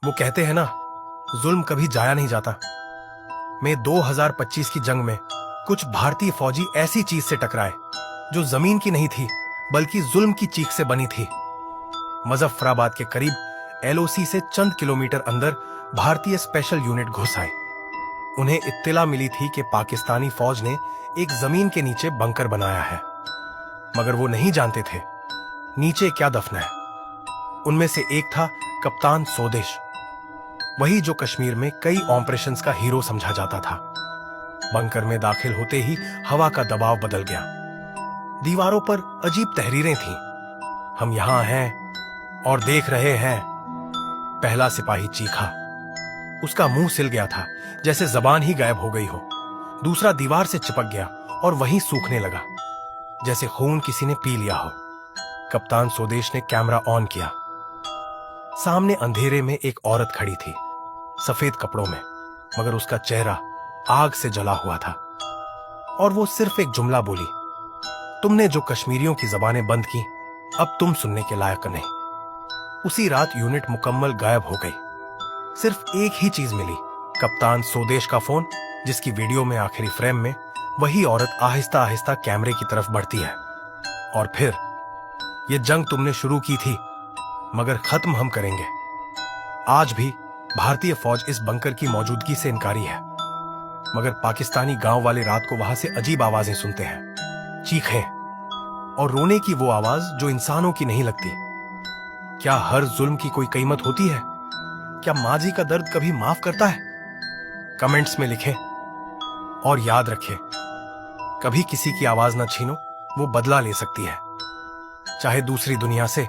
वो कहते हैं ना, जुल्म कभी जाया नहीं जाता। में 2025 की जंग में कुछ भारतीय फौजी ऐसी चीज से टकराए जो जमीन की नहीं थी बल्कि जुल्म की चीख से बनी थी। मुजफ्फराबाद के करीब एलओसी से चंद किलोमीटर अंदर भारतीय स्पेशल यूनिट घुस आए। उन्हें इत्तला मिली थी कि पाकिस्तानी फौज ने एक जमीन के नीचे बंकर बनाया है, मगर वो नहीं जानते थे नीचे क्या दफना है। उनमें से एक था कप्तान सोदेश, वही जो कश्मीर में कई ऑपरेशंस का हीरो समझा जाता था। बंकर में दाखिल होते ही हवा का दबाव बदल गया। दीवारों पर अजीब तहरीरें थीं। हम यहां हैं और देख रहे हैं। पहला सिपाही चीखा। उसका मुंह सिल गया था, जैसे जबान ही गायब हो गई हो। दूसरा दीवार से चिपक गया और वहीं सूखने लगा, जैसे खून किसी ने पी लिया हो। कप्तान स्वदेश ने कैमरा ऑन किया। सामने अंधेरे में एक औरत खड़ी थी, सफेद कपड़ों में, मगर उसका चेहरा आग से जला हुआ था। और वो सिर्फ एक जुमला बोली, तुमने जो कश्मीरियों की जबानें बंद की, अब तुम सुनने के लायक नहीं। उसी रात यूनिट मुकम्मल गायब हो गई। सिर्फ एक ही चीज मिली, कप्तान स्वदेश का फोन, जिसकी वीडियो में आखिरी फ्रेम में वही औरत आहिस्ता आहिस्ता कैमरे की तरफ बढ़ती है। और फिर, ये जंग तुमने शुरू की थी, मगर खत्म हम करेंगे। आज भी भारतीय फौज इस बंकर की मौजूदगी से इनकारी है, मगर पाकिस्तानी गांव वाले रात को वहां से अजीब आवाजें सुनते हैं, चीखें और रोने की वो आवाज जो इंसानों की नहीं लगती। क्या हर जुल्म की कोई कीमत होती है? क्या माजी का दर्द कभी माफ करता है? कमेंट्स में लिखें और याद रखें, कभी किसी की आवाज ना छीनो, वो बदला ले सकती है, चाहे दूसरी दुनिया से